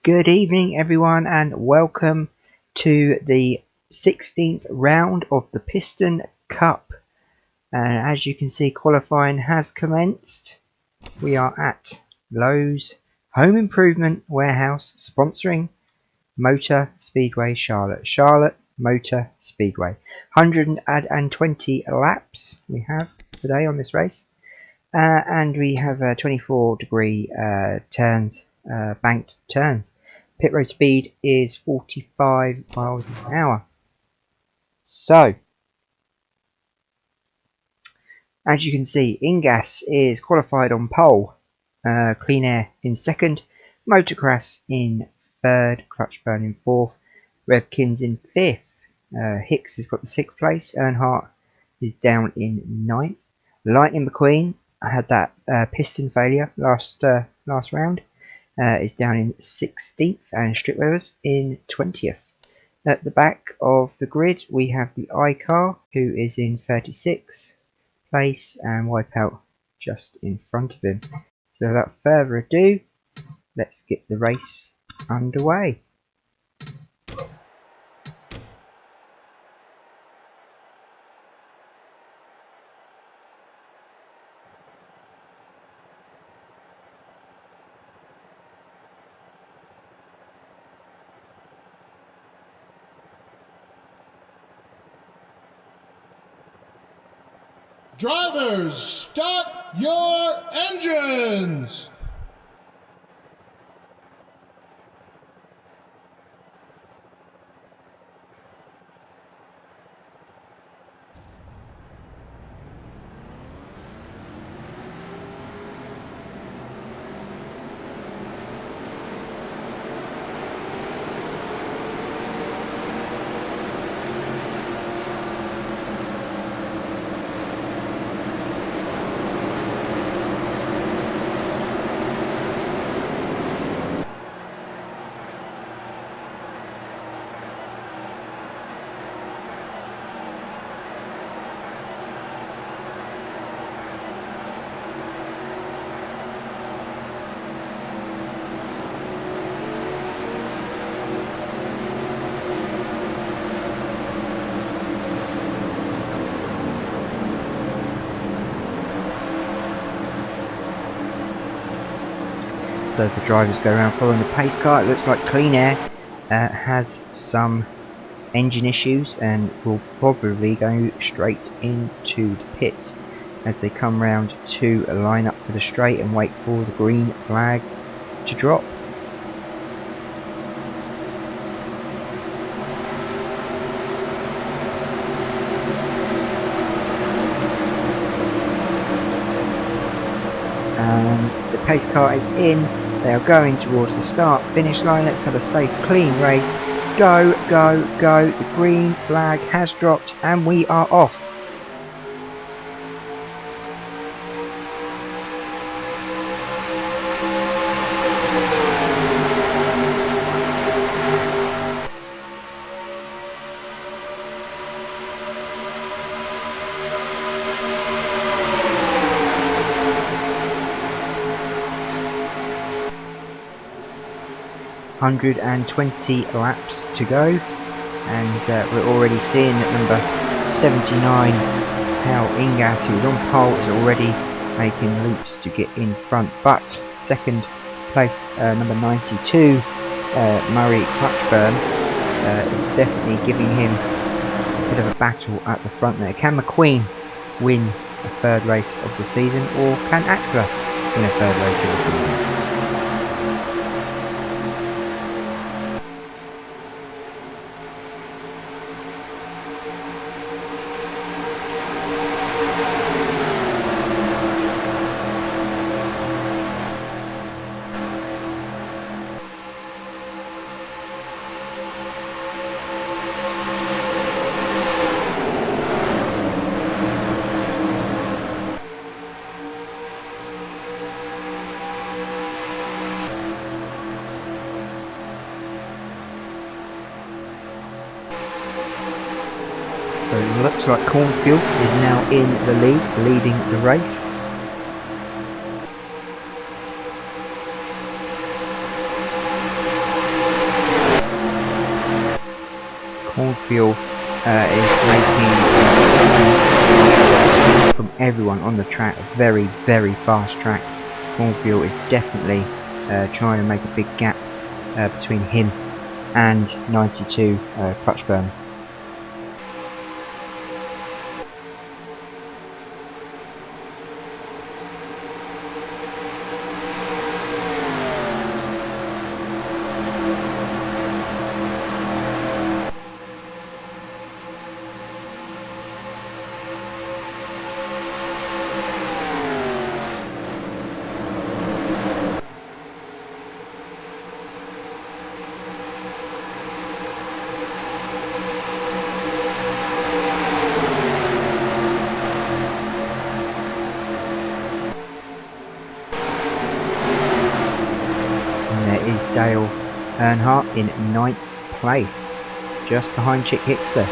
Good evening everyone and welcome to the 16th round of the Piston Cup. And as you can see, qualifying has commenced. We are at Lowe's Home Improvement Warehouse sponsoring Motor Speedway Charlotte Motor Speedway. 120 laps we have today on this race. And we have 24-degree turns, banked turns. Pit road speed is 45 miles an hour. So, as you can see, Ingas is qualified on pole, Clean Air in second, Motocross in third, Clutchburn in fourth, Revkins in fifth, Hicks has got the sixth place, Earnhardt is down in ninth, Lightning McQueen had that piston failure last round. Is down in 16th and Strickweathers in 20th. At the back of the grid we have the iCar who is in 36th place and Wipeout just in front of him. So without further ado, let's get the race underway. Drivers, start your engines! So as the drivers go around following the pace car, it looks like Clean Air has some engine issues and will probably go straight into the pits as they come round to line up for the straight and wait for the green flag to drop. The pace car is in. They are going towards the start finish line. Let's have a safe, clean race. Go, go, go. The green flag has dropped and we are off. .120 laps to go, and we're already seeing that number 79, how Ingas, who's on pole, is already making loops to get in front. But second place, number 92, Murray Clutchburn, is definitely giving him a bit of a battle at the front there. Can McQueen win a third race of the season, or can Axler win a third race of the season? So it looks like Cornfield is now in the lead, leading the race. fuel is making from everyone on the track a very, very fast track. Cornfield is definitely trying to make a big gap between him and 92 clutch burn. Is Dale Earnhardt in 9th place, just behind Chick Hicks there.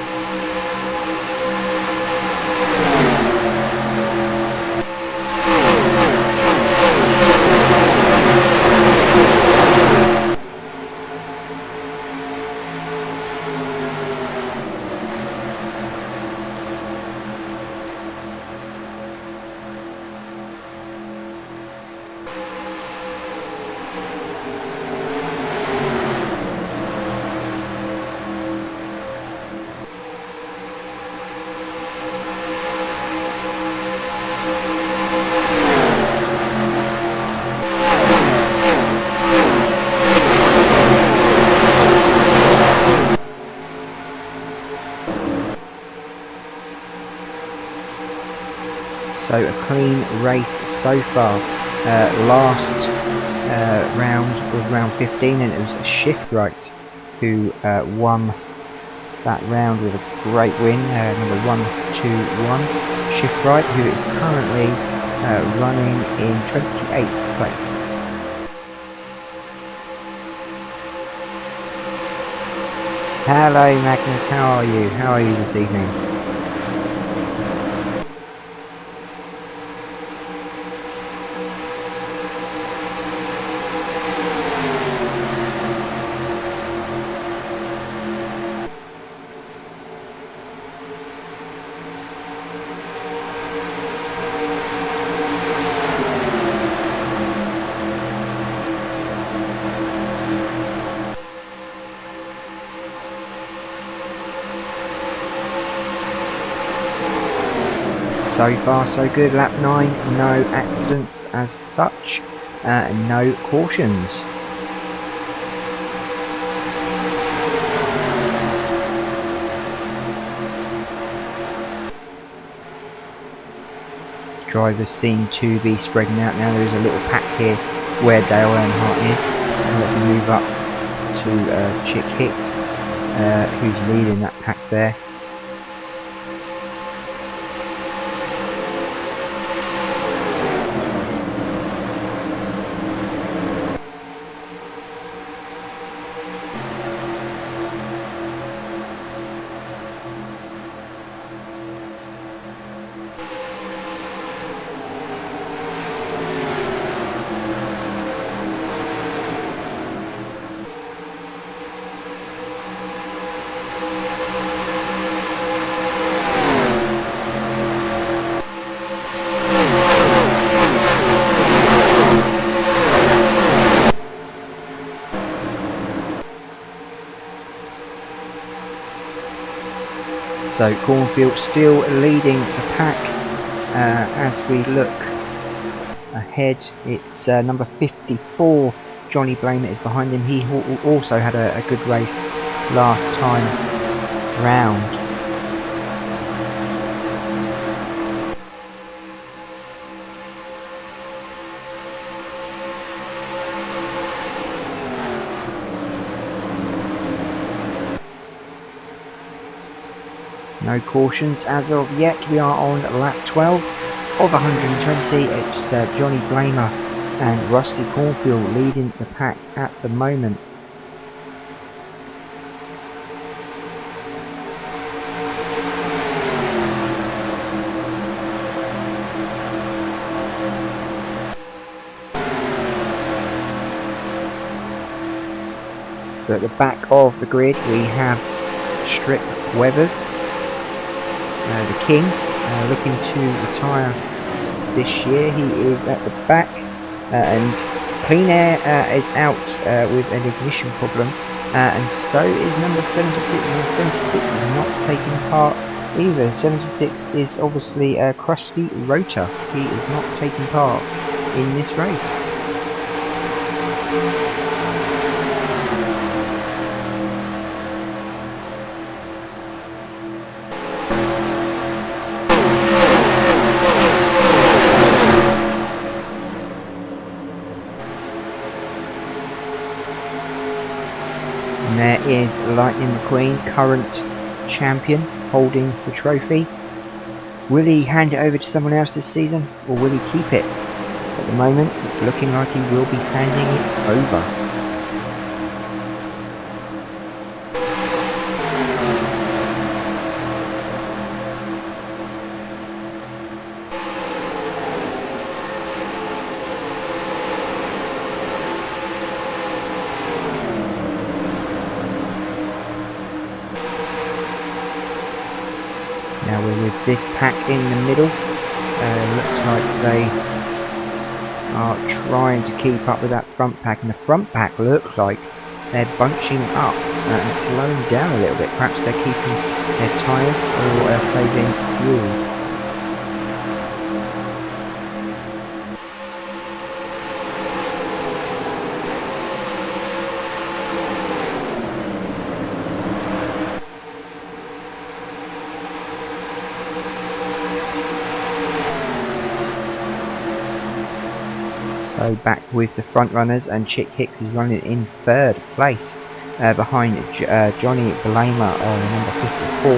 So a clean race so far. Last round was round 15, and it was Shiftright who won that round with a great win, number 121. Shiftright, who is currently running in 28th place. Hello Magnus, how are you? How are you this evening? So far so good, lap 9, no accidents as such, no cautions. Drivers seem to be spreading out now. There is a little pack here where Dale Earnhardt is, and let me move up to Chick Hicks, who's leading that pack there. So Cornfield still leading the pack. As we look ahead, it's number 54, Johnny Blamer, is behind him. He also had a good race last time round. No cautions as of yet. We are on lap 12 of 120. It's Johnny Blamer and Rusty Cornfield leading the pack at the moment. So at the back of the grid we have Strip Weathers, the King, looking to retire this year. He is at the back, and Clean Air is out with an ignition problem, and so is number 76. Number 76 is not taking part either. 76 is obviously a crusty rotor. He is not taking part in this race. And there is Lightning McQueen, current champion, holding the trophy. Will he hand it over to someone else this season, or will he keep it? At the moment, it's looking like he will be handing it over. Now we're with this pack in the middle. Looks like they are trying to keep up with that front pack, and the front pack looks like they're bunching up and slowing down a little bit. Perhaps they're keeping their tyres or saving fuel. So back with the front runners, and Chick Hicks is running in third place behind Johnny Blamer, number 54,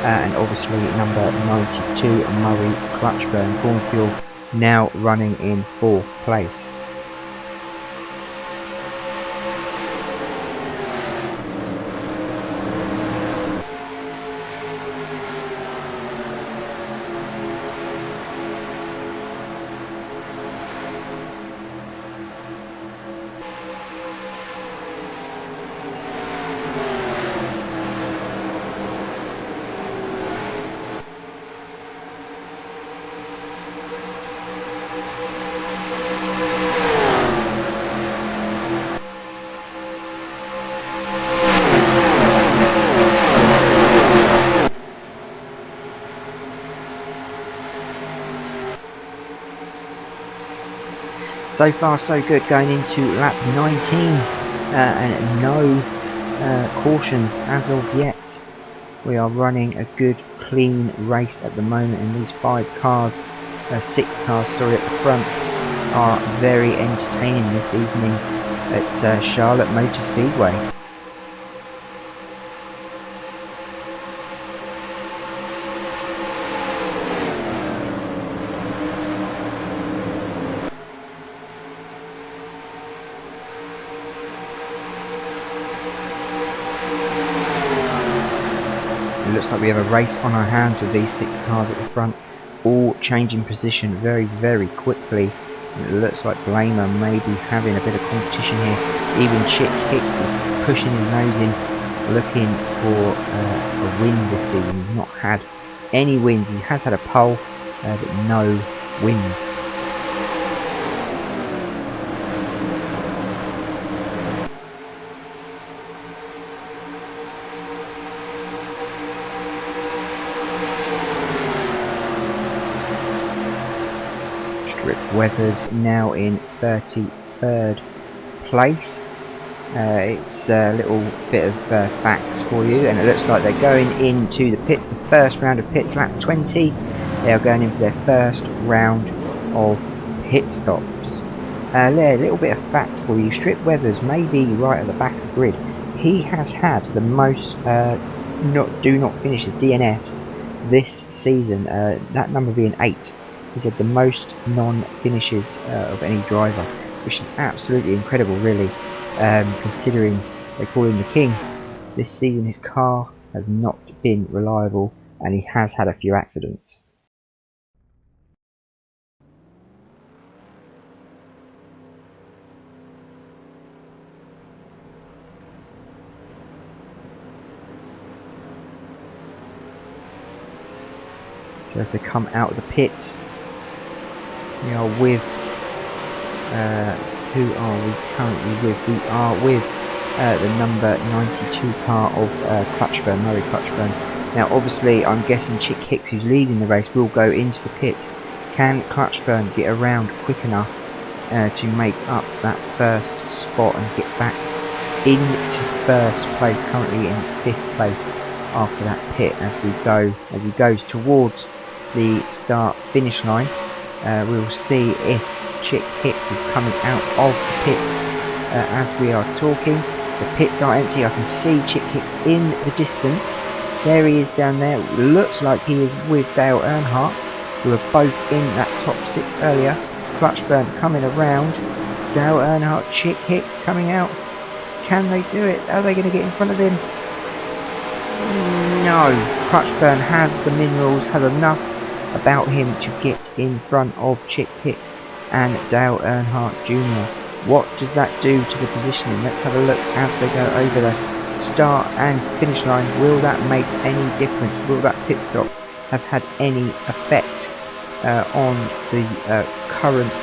and obviously number 92 Murray Clutchburn. Cornfield now running in fourth place. So far so good, going into lap 19, and no cautions as of yet. We are running a good clean race at the moment, and these 6 cars at the front are very entertaining this evening at Charlotte Motor Speedway. It looks like we have a race on our hands with these 6 cars at the front, all changing position very, very quickly. And it looks like Blamer may be having a bit of competition here. Even Chick Hicks is pushing his nose in, looking for a win this season. He's not had any wins. He has had a pole, but no wins. Weathers now in 33rd place. It's a little bit of facts for you, and it looks like they're going into the pits, the first round of pits, lap 20. They are going in for their first round of pit stops. A little bit of fact for you: Strip Weathers may be right at the back of the grid. He has had the most do not finishes, DNFs, this season, that number being 8. He's had the most non-finishes of any driver, which is absolutely incredible, really, considering they call him the King. This season his car has not been reliable, and he has had a few accidents. So as they come out of the pits, we are with, who are we currently with? We are with the number 92 car of Murray Clutchburn. Now obviously I'm guessing Chick Hicks, who's leading the race, will go into the pits. Can Clutchburn get around quick enough to make up that first spot and get back into first place, currently in 5th place after that pit as he goes towards the start finish line. We'll see if Chick Hicks is coming out of the pits as we are talking. The pits are empty. I can see Chick Hicks in the distance. There he is down there. Looks like he is with Dale Earnhardt, who were both in that top 6 earlier. Clutchburn coming around. Dale Earnhardt, Chick Hicks coming out. Can they do it? Are they going to get in front of him? No. Clutchburn has the minerals, has enough about him to get in front of Chick Hicks and Dale Earnhardt Jr. What does that do to the positioning? Let's have a look as they go over the start and finish line. Will that make any difference? Will that pit stop have had any effect on the current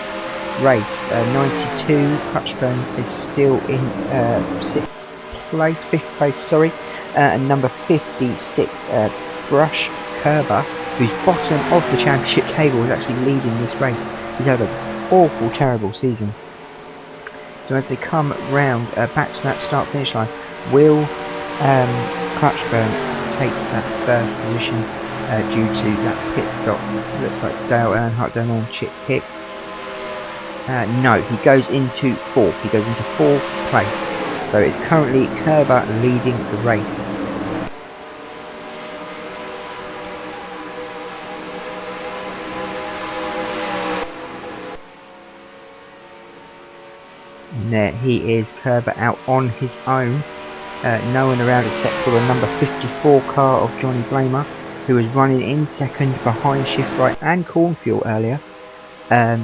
race? 92, Clutchburn is still in 5th place, sorry. And number 56, Brush Kerber, who's bottom of the championship table, is actually leading this race. He's had an awful, terrible season. So as they come round back to that start finish line, will Clutchburn take that first position due to that pit stop? Looks like Dale Earnhardt down on Chick Hicks. No, he goes into 4th. He goes into 4th place. So it's currently Kerber leading the race. And there he is, Kerber out on his own. No one around except for the number 54 car of Johnny Blamer, who was running in 2nd behind Shift Right and Cornfuel earlier.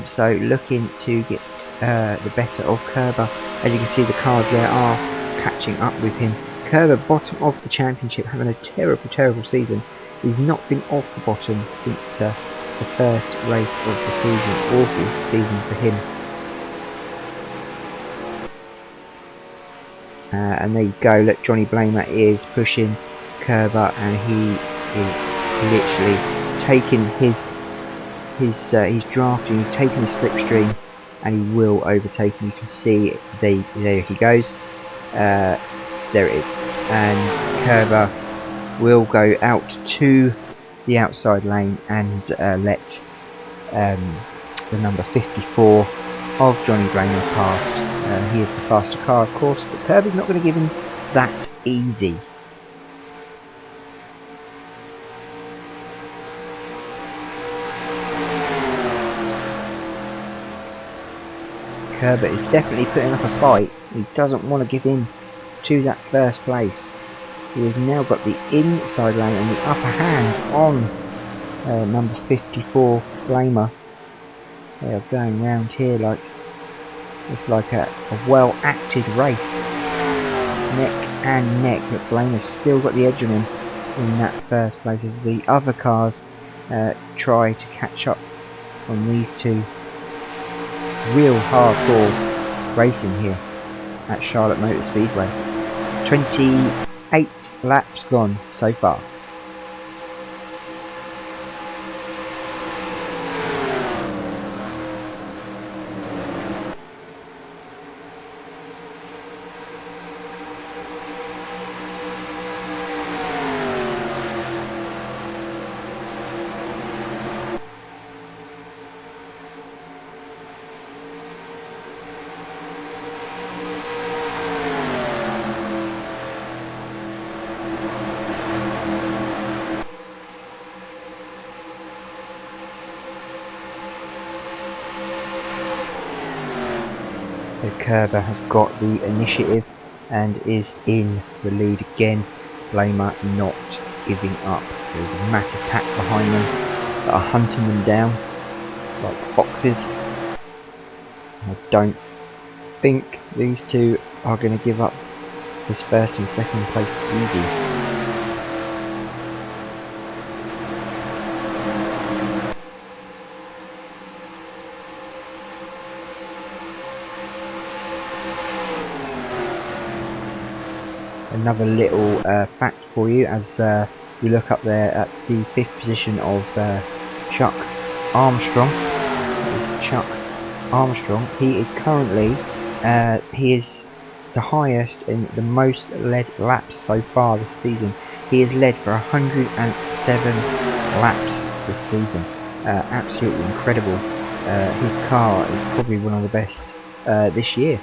So looking to get the better of Kerber. As you can see, the cars there are catching up with him. Kerber, bottom of the championship, having a terrible, terrible season. He's not been off the bottom since the first race of the season. Awful season for him. And there you go, look, Johnny Blamer is pushing Kerber, and he is literally taking he's drafting, he's taking his slipstream, and he will overtake him. You can see there he goes, there it is, and Kerber will go out to the outside lane and let the number 54 of Johnny Blamer past. He is the faster car, of course, but Kerber's not going to give him that easy. Kerber is definitely putting up a fight. He doesn't want to give in to that first place. He has now got the inside lane and the upper hand on number 54 Blamer. They are going round here like it's like a well acted race, neck and neck, but Blamer's still got the edge on him in that first place as the other cars try to catch up on these two. Real hardcore racing here at Charlotte Motor Speedway. 28 laps gone so far. So Kerber has got the initiative and is in the lead again. Blamer not giving up. There's a massive pack behind them that are hunting them down like foxes. I don't think these two are going to give up this first and second place easy. another little fact for you as we look up there at the 5th position of Chuck Armstrong. Chuck Armstrong. He is currently he is the highest in the most led laps so far this season. He has led for 107 laps this season. Absolutely incredible. His car is probably one of the best this year.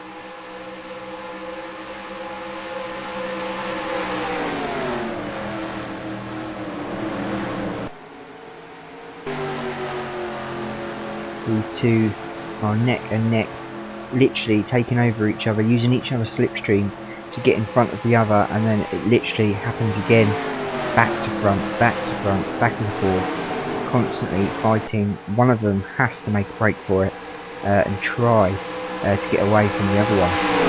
These two are neck and neck, literally taking over each other, using each other's slipstreams to get in front of the other, and then it literally happens again, back to front, back and forth, constantly fighting. One of them has to make a break for it and try to get away from the other one.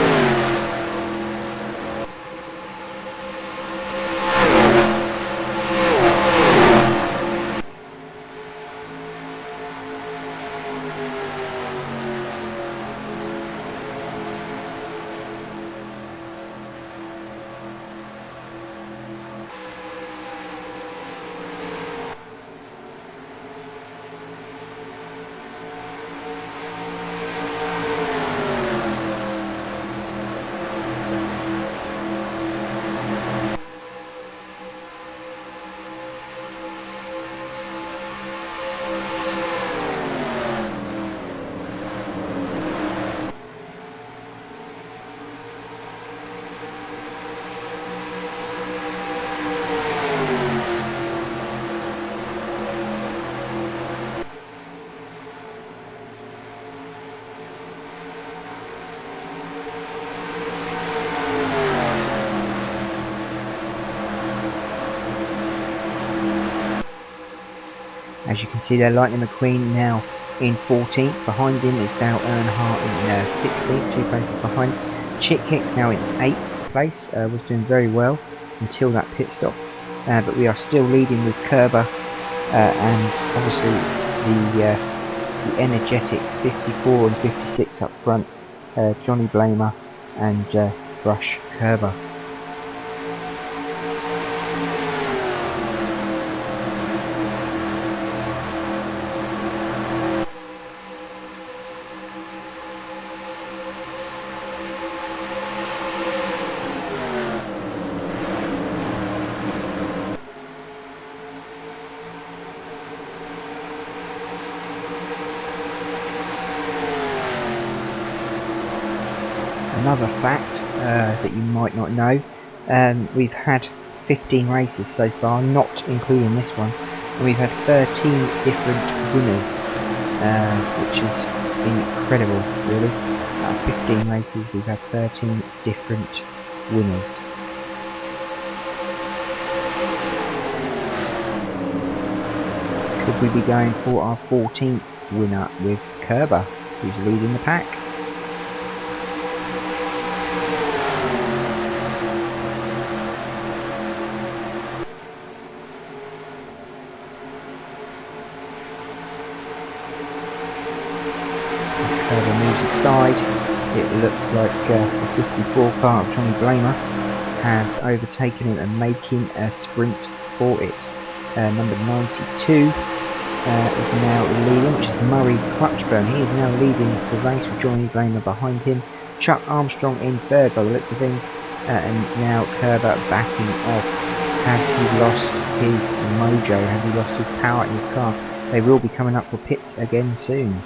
As you can see there, Lightning McQueen now in 14th. Behind him is Dale Earnhardt in 16th, 2 places behind. Chick Hicks now in 8th place, was doing very well until that pit stop. But we are still leading with Kerber and obviously the energetic 54 and 56 up front, Johnny Blamer and Brush Kerber. Another fact that you might not know, we've had 15 races so far, not including this one, and we've had 13 different winners, which is incredible really. 15 races, we've had 13 different winners. Could we be going for our 14th winner with Kerber, who's leading the pack? Kerber moves aside. It looks like the 54 car of Johnny Blamer has overtaken him and making a sprint for it. Number 92 is now leading, which is Murray Clutchburn. He is now leading the race with Johnny Blamer behind him. Chuck Armstrong in third by the looks of things, and now Kerber backing off. Has he lost his mojo? Has he lost his power in his car? They will be coming up for pits again soon.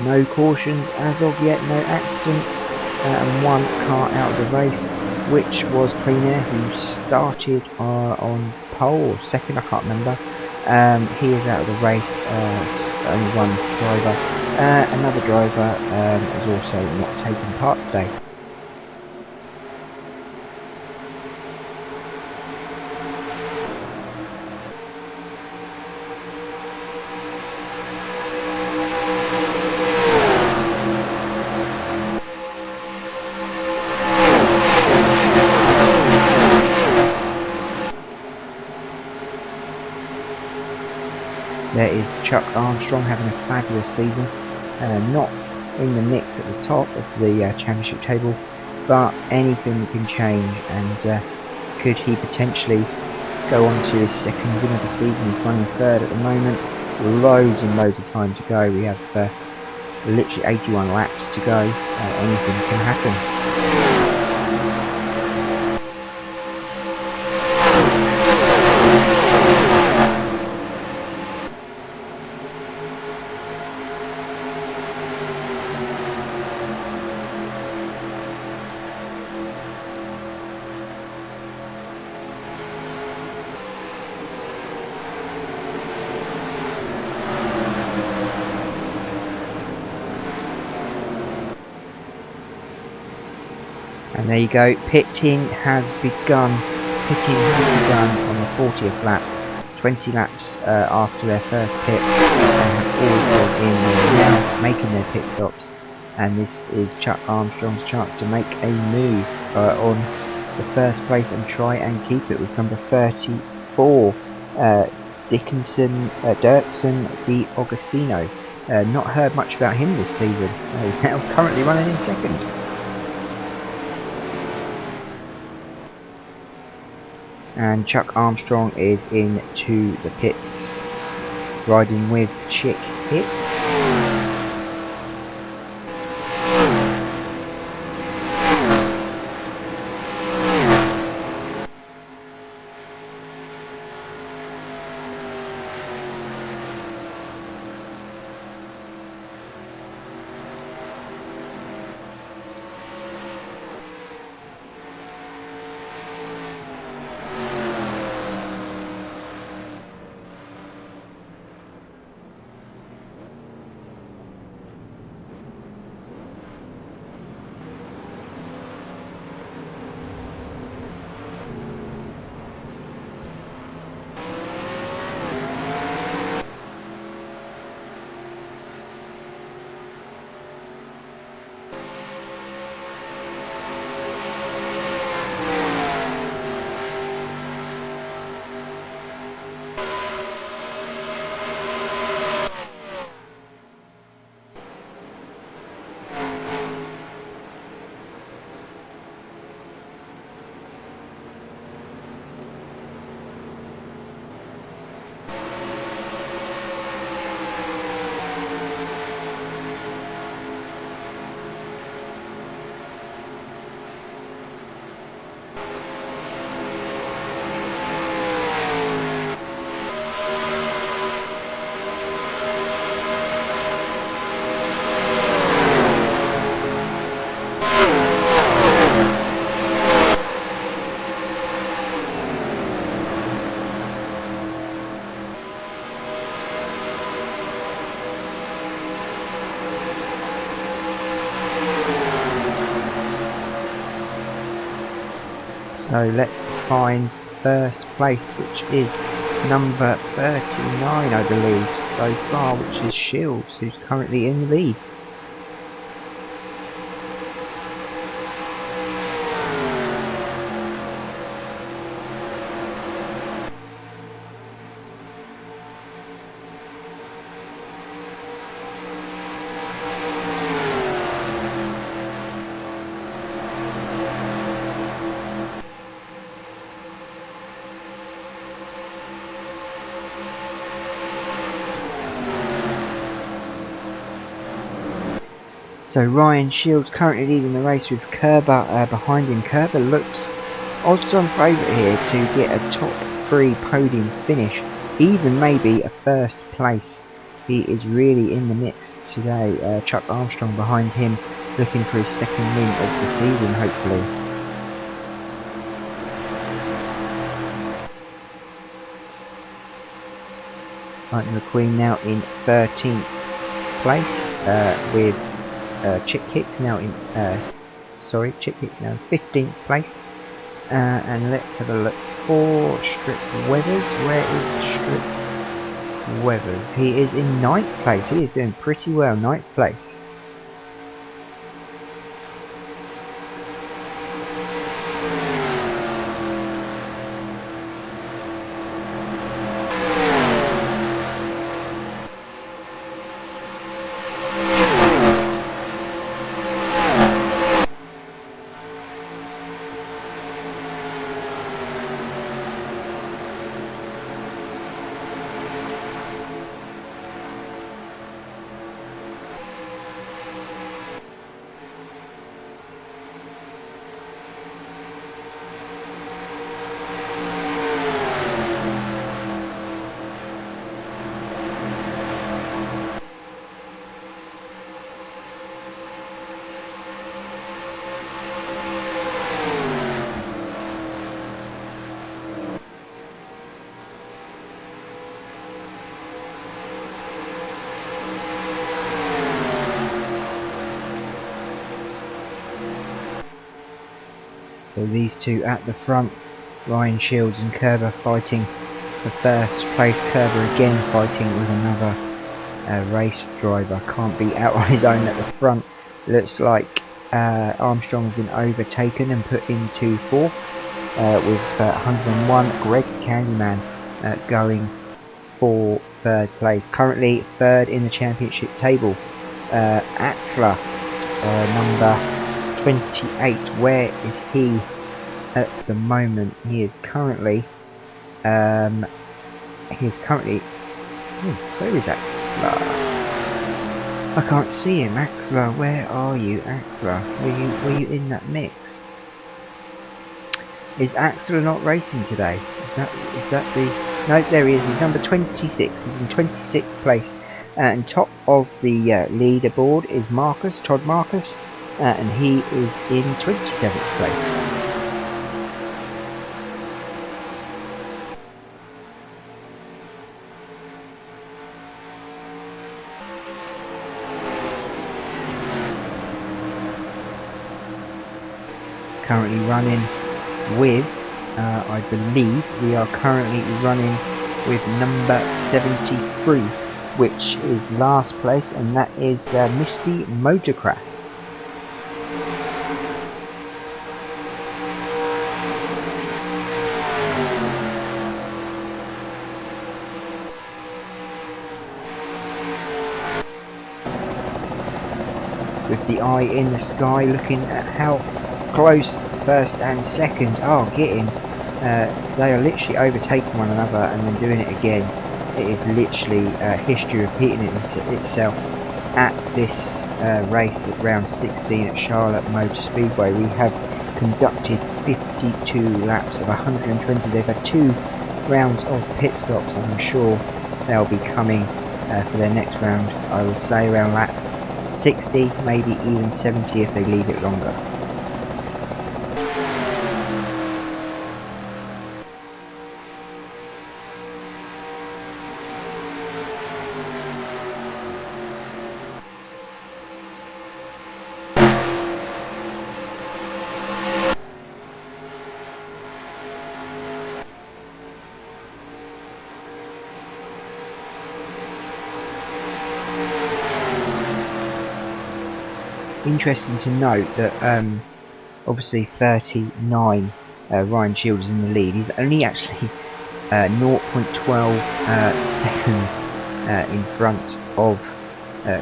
No cautions as of yet, no accidents, and one car out of the race, which was Clean Air, who started on pole or second, I can't remember. He is out of the race, only one driver. Another driver is also not taking part today. There is Chuck Armstrong having a fabulous season, not in the mix at the top of the championship table, but anything can change, and could he potentially go on to his second win of the season? He's running third at the moment, loads and loads of time to go. We have literally 81 laps to go. Anything can happen. And there you go, pitting has begun. Pitting has begun on the 40th lap. 20 laps after their first pit, and all gone in. They're now making their pit stops, and this is Chuck Armstrong's chance to make a move on the first place and try and keep it with number 34, Dirksen Di Agostino. Not heard much about him this season. He's now currently running in second. And Chuck Armstrong is into the pits, riding with Chick Hicks. So let's find first place, which is number 39, I believe, so far, which is Shields, who's currently in the lead. So Ryan Shields currently leading the race with Kerber behind him. Kerber looks odds-on favourite here to get a top 3 podium finish, even maybe a first place. He is really in the mix today. Chuck Armstrong behind him, looking for his second win of the season, hopefully. Lightning McQueen now in 13th place with Chick Hicks now in Chick Hicks now in 15th place, and let's have a look for Strip Weathers. Where is Strip Weathers? He is in 9th place. He is doing pretty well, 9th place. So these two at the front, Ryan Shields and Kerber fighting for first place. Kerber again fighting with another race driver. Can't be out on his own at the front. Looks like Armstrong's been overtaken and put into fourth with 101. Greg Candyman going for third place. Currently third in the championship table. Axler, number 28. Where is he at the moment? He is currently. Where is Axler? I can't see him. Axler, where are you, Axler? Were you in that mix? Is Axler not racing today? Is that the? No, there he is. He's number 26. He's in 26th place. And top of the leaderboard is Todd Marcus, and he is in 27th place. Currently running with, I believe we are currently running with number 73, which is last place, and that is Misty Motocross. With the eye in the sky, looking at how close first and second are getting. They are literally overtaking one another and then doing it again. It is literally history repeating itself at this race at round 16 at Charlotte Motor Speedway. We have conducted 52 laps of 120. They've had 2 rounds of pit stops, and I'm sure they'll be coming for their next round. I will say around lap 60, maybe even 70 if they leave it longer. Interesting to note that obviously 39 Ryan Shields is in the lead. He's only actually 0.12 seconds in front of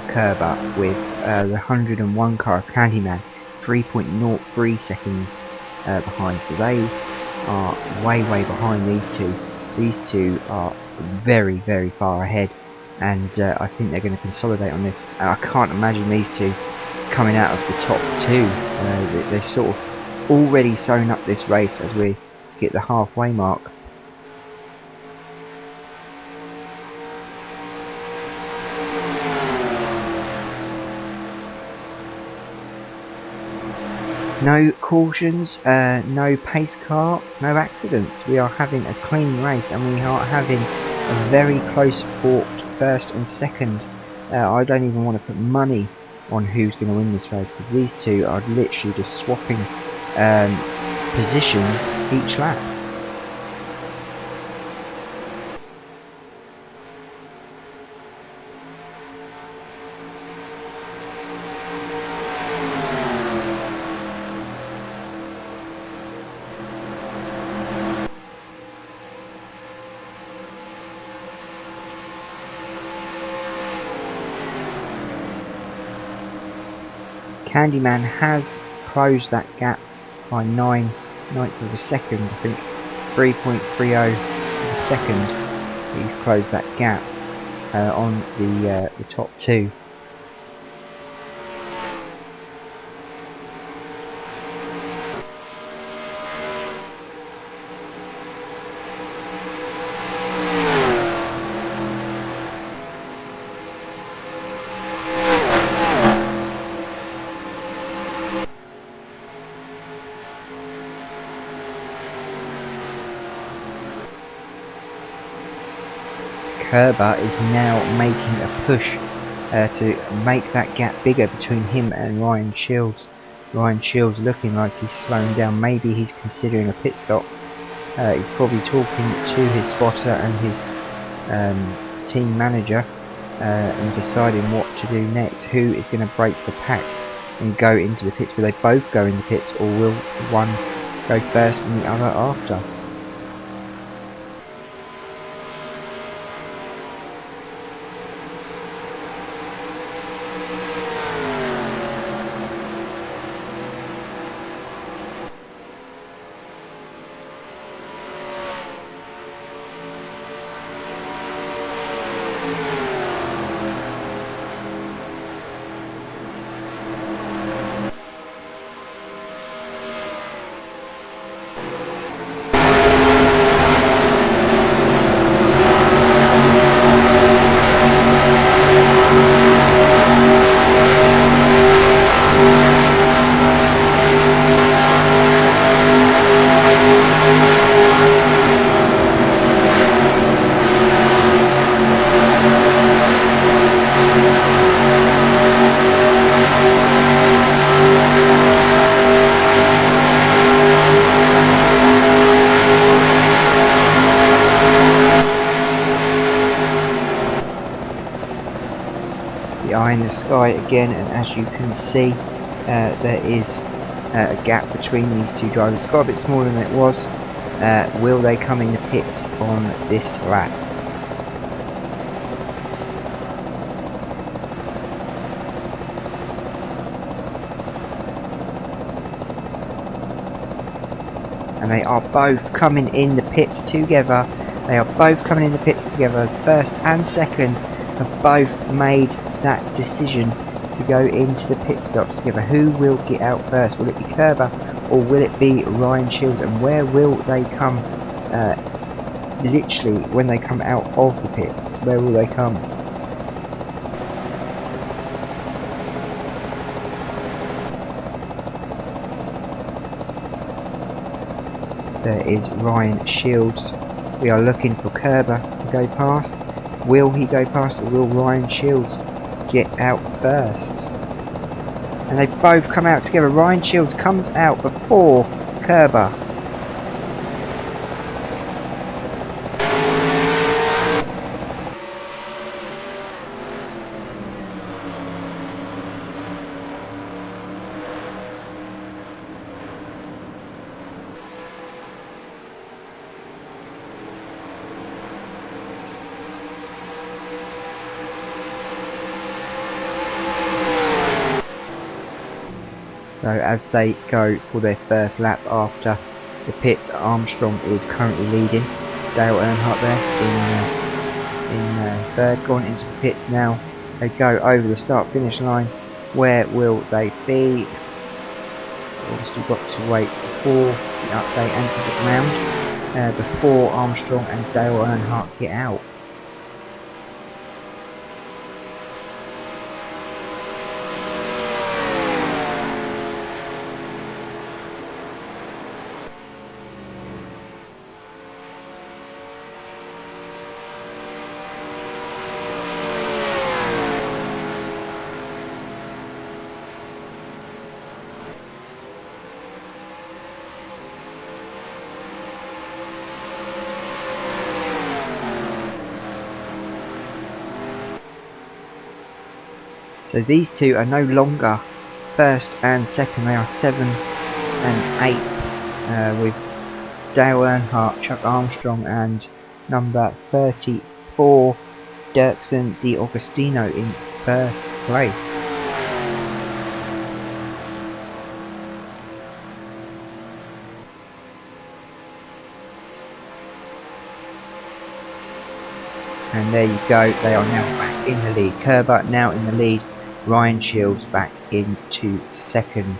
Kerber, with the 101 car of Candyman 3.03 seconds behind. So they are way behind these two. These two are very far ahead, and I think they're going to consolidate on this. I can't imagine these two coming out of the top 2. They've sort of already sewn up this race as we get the halfway mark. No cautions, no pace car, no accidents. We are having a clean race, and we are having a very close fought first and second. I don't even want to put money on who's going to win this race, because these two are literally just swapping positions each lap. Candyman has closed that gap by 9/9 of a second. I think 3.30 of a second. He's closed that gap on the top 2. Kerber is now making a push to make that gap bigger between him and Ryan Shields. Ryan Shields looking like he's slowing down. Maybe he's considering a pit stop. He's probably talking to his spotter and his team manager and deciding what to do next. Who is going to break the pack and go into the pits? Will they both go in the pits, or will one go first and the other after? Eye in the sky again, and as you can see there is a gap between these two drivers. It's got a bit smaller than it was. Will they come in the pits on this lap? And they are both coming in the pits together. They are both coming in the pits together. First and second have both made that decision to go into the pit stops together. Who will get out first? Will it be Kerber or will it be Ryan Shields? And where will they come literally when they come out of the pits? Where will they come? There is Ryan Shields. We are looking for Kerber to go past. Will he go past, or will Ryan Shields get out first? And they both come out together. Ryan Shields comes out before Kerber. So as they go for their first lap after the pits, Armstrong is currently leading. Dale Earnhardt there in third, going into the pits now. They go over the start-finish line. Where will they be? Obviously got to wait for the update and to get round before Armstrong and Dale Earnhardt get out. So these two are no longer first and second, they are 7 and 8 with Dale Earnhardt, Chuck Armstrong and number 34 Dirksen De Augustino in first place. And there you go, they are now back in the lead. Kerber now in the lead, Ryan Shields back into second.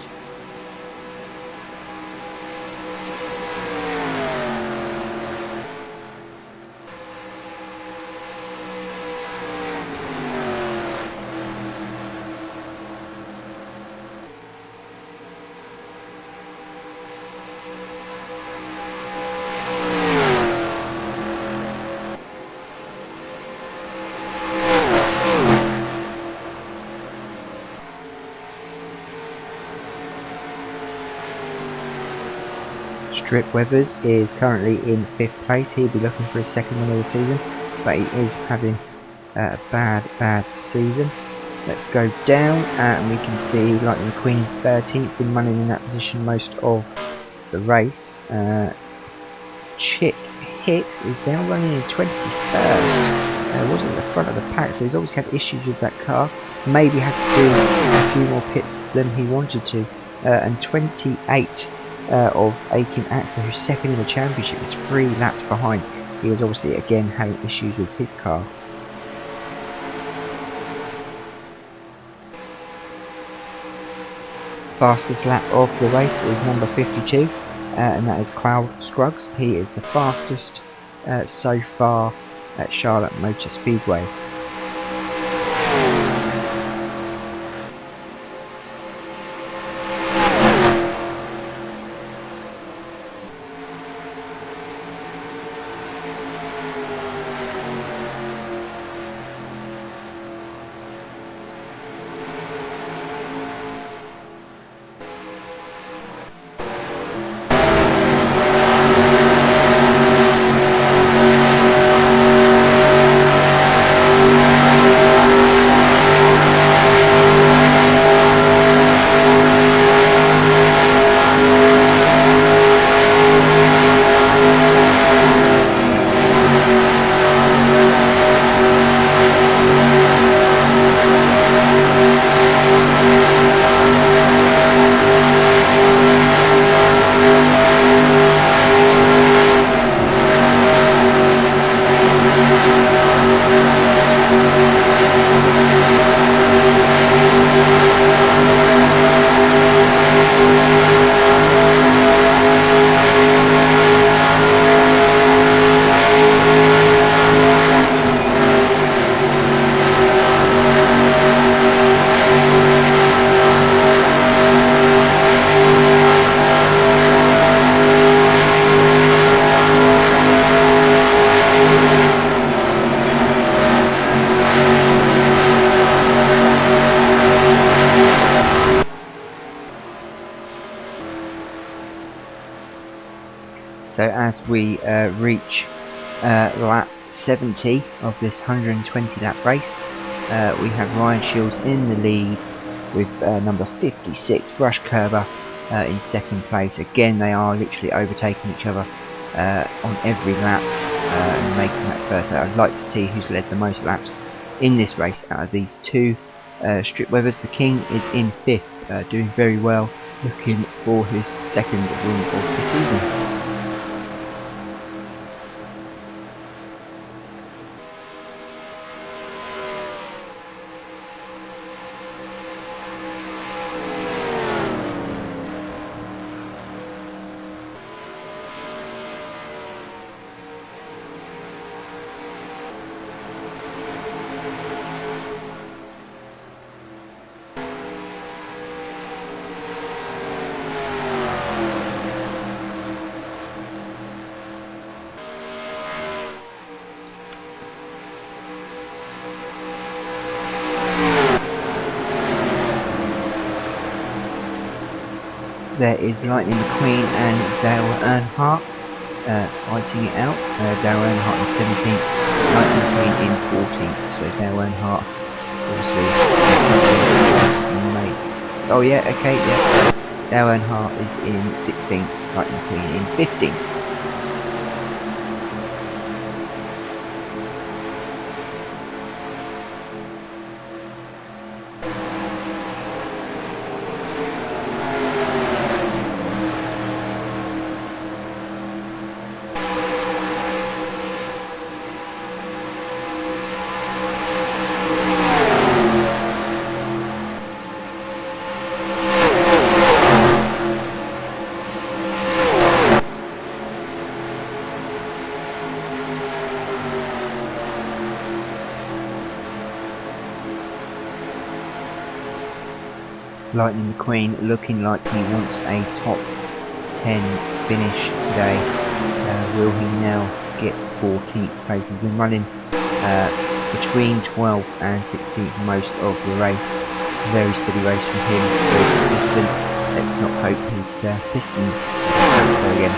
Strip Weathers is currently in 5th place. He'll be looking for his second win of the season, but he is having a bad season. Let's go down and we can see Lightning McQueen 13th, been running in that position most of the race. Chick Hicks is now running in 21st. Wasn't at the front of the pack, so he's obviously had issues with that car. Maybe had to do a few more pits than he wanted to. And 28 of Aiken Axel, who's second in the championship, is 3 laps behind. He was obviously again having issues with his car. Fastest lap of the race is number 52, and that is Cloud Scruggs. He is the fastest so far at Charlotte Motor Speedway. So as we reach lap 70 of this 120 lap race, we have Ryan Shields in the lead with number 56 Brush Kerber in second place. Again, they are literally overtaking each other on every lap and making that first. So I'd like to see who's led the most laps in this race out of these two Strip Weathers. The King is in 5th, doing very well, looking for his second win of the season. There is Lightning McQueen and Dale Earnhardt fighting it out. Dale Earnhardt in 17th, Lightning McQueen in 14th. So Dale Earnhardt obviously oh yeah, okay, yeah. So Dale Earnhardt is in 16th, Lightning McQueen in 15th. Lightning McQueen looking like he wants a top 10 finish today. Will he now get 14th place? He's been running between 12th and 16th most of the race. Very steady race from him, very consistent. let's not hope his piston transfer again.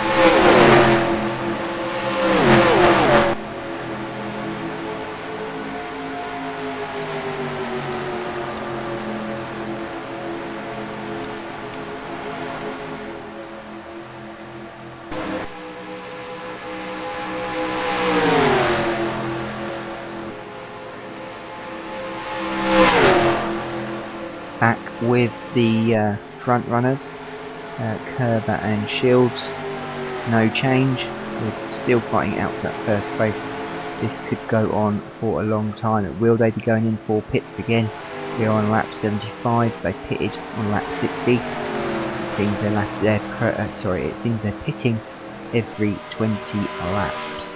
Back with the front runners, Kerber and Shields, no change. We're still fighting out for that first place. This could go on for a long time. Will they be going in for pits again? We are on lap 75. They pitted on lap 60. It seems it seems they're pitting every 20 laps.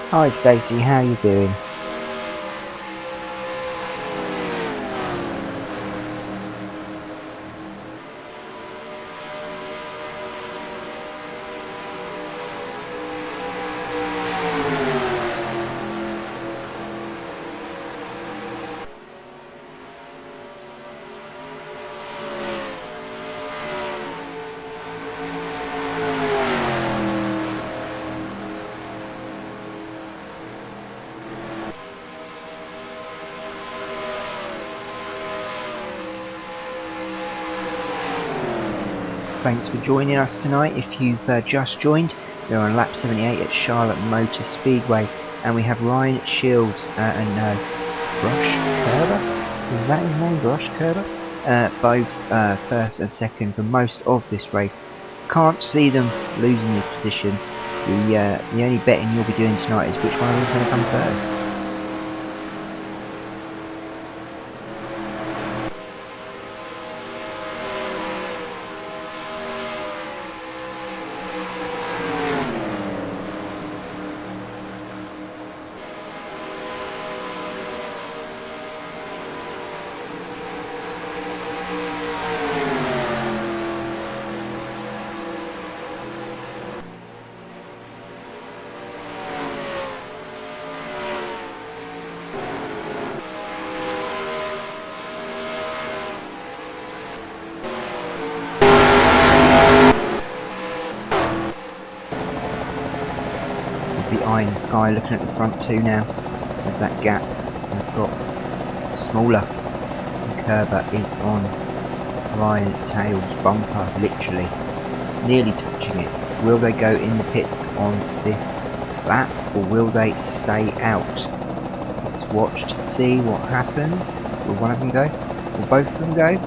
Hi Stacey, how you doing? Thanks for joining us tonight. If you've just joined, we're on lap 78 at Charlotte Motor Speedway, and we have Ryan Shields and Brush Kerber. Is that his name, Brush Kerber? Both first and second for most of this race. Can't see them losing this position. The only betting you'll be doing tonight is which one of them is going to come first. The eye in the sky looking at the front two now, as that gap has got smaller. And Kerber is on Ryan Tails' bumper, literally nearly touching it. Will they go in the pits on this lap, or will they stay out? Let's watch to see what happens. Will one of them go? Will both of them go?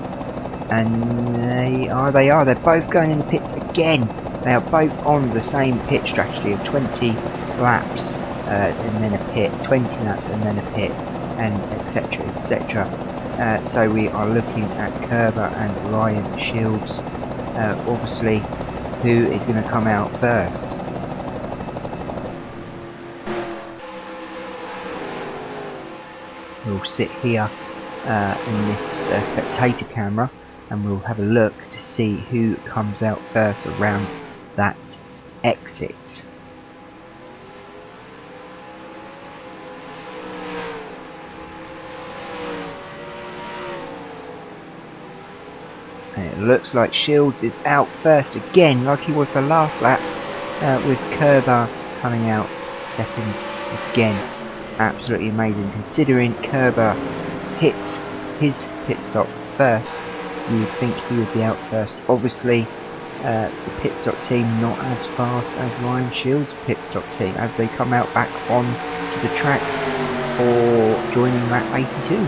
And they're both going in the pits again. They are both on the same pit strategy of 20 laps and then a pit, 20 laps and then a pit, and etc, etc. So we are looking at Kerber and Ryan Shields. Obviously, who is going to come out first? We'll sit here in this spectator camera, and we'll have a look to see who comes out first around that exit. And it looks like Shields is out first again, like he was the last lap, with Kerber coming out second again. Absolutely amazing, considering Kerber hits his pit stop first. You would think he would be out first. Obviously, the pit stop team not as fast as Ryan Shields' pit stop team, as they come out back on to the track for joining lap 82.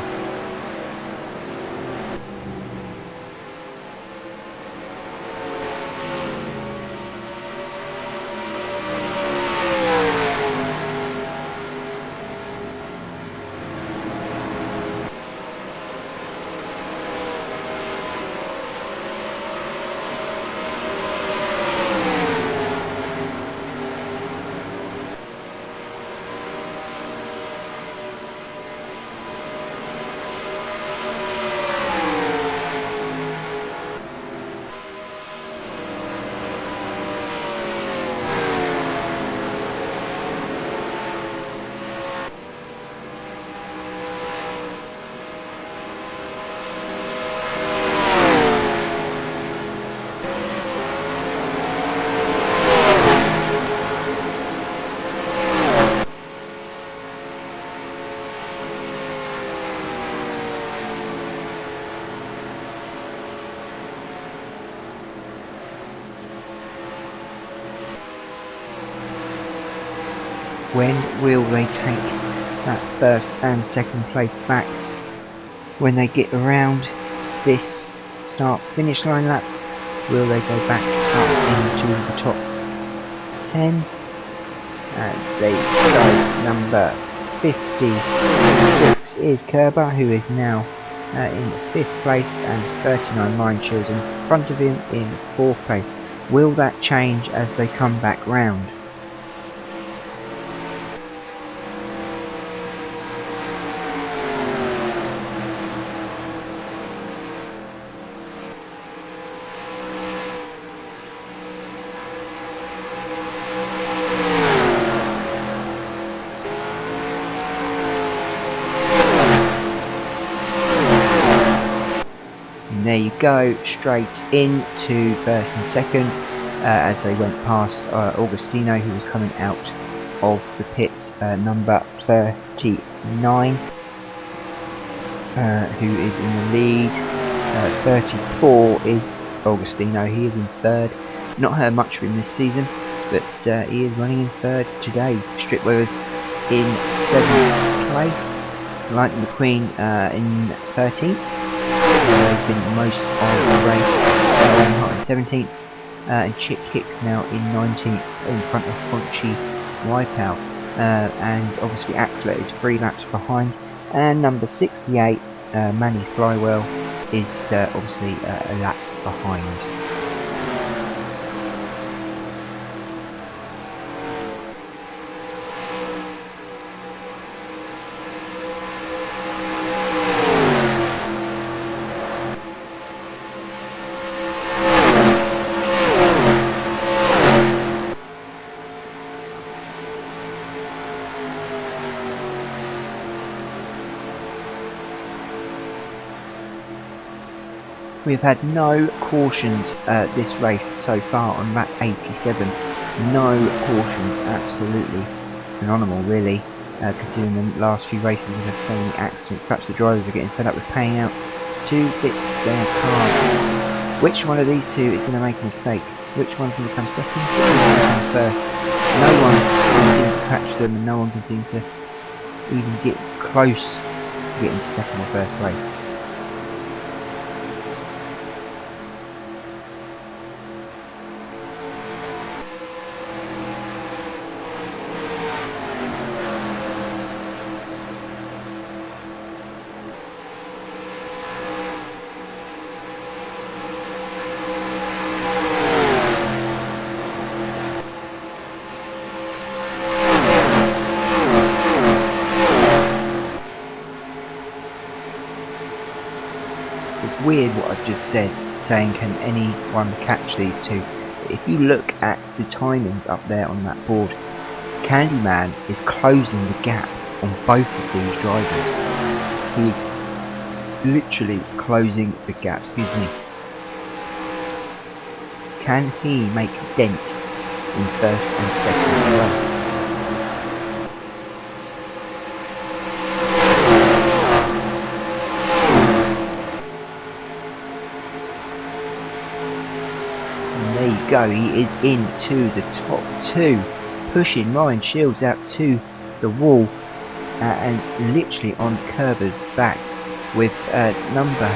When will they take that first and second place back? When they get around this start-finish line lap, will they go back up into the top 10? And they go. Number 56 is Kerber, who is now in 5th place, and 39 line chills in front of him in 4th place. Will that change as they come back round? There you go, straight into first and second as they went past Augustino, who was coming out of the pits, number 39, who is in the lead. 34 is Augustino, he is in 3rd. Not heard much from him this season, but he is running in 3rd today. Stripwell's in 7th place, Lightning McQueen in 13th. They've been most of the race. Not in 17th, and Chick Hicks now in 19th in front of Fonchi Wipeout, and obviously Axler is 3 laps behind, and number 68 Manny Flywell is obviously a lap behind. We've had no cautions this race so far on lap 87. No cautions, absolutely phenomenal really, considering the last few races we've had so many accidents. Perhaps the drivers are getting fed up with paying out to fix their cars. Which one of these two is going to make a mistake? Which one's going to come second? Which one's going to come first? No one can seem to catch them, and no one can seem to even get close to getting to second or first place. It's weird what I've just said, saying can anyone catch these two. If you look at the timings up there on that board, Candyman is closing the gap on both of these drivers. He's literally closing the gap, excuse me. Can he make a dent in first and second place? There you go, he is into the top 2, pushing Ryan Shields out to the wall, and literally on Kerber's back, with number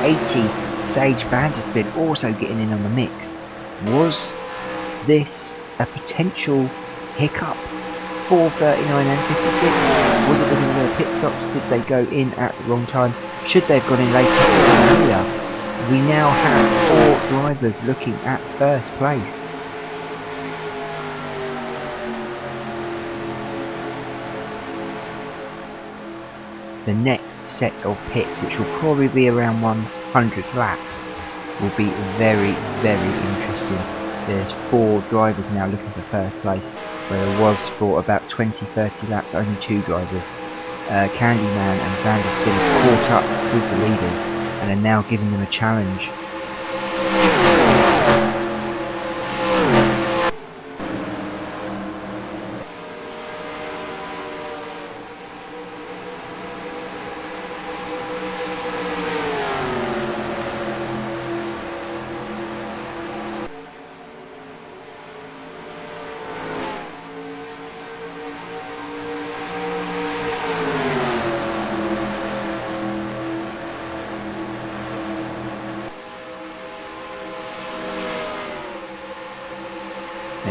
80 Sage Vanderspin also getting in on the mix. Was this a potential hiccup for 39 and 56? Was it because of their pit stops? Did they go in at the wrong time? Should they have gone in later or earlier? We now have 4 drivers looking at first place. The next set of pits, which will probably be around 100 laps, will be very, very interesting. There's 4 drivers now looking for first place, where there was for about 20-30 laps only 2 drivers. Candyman and Vanderspin caught up with the leaders and are now giving them a challenge.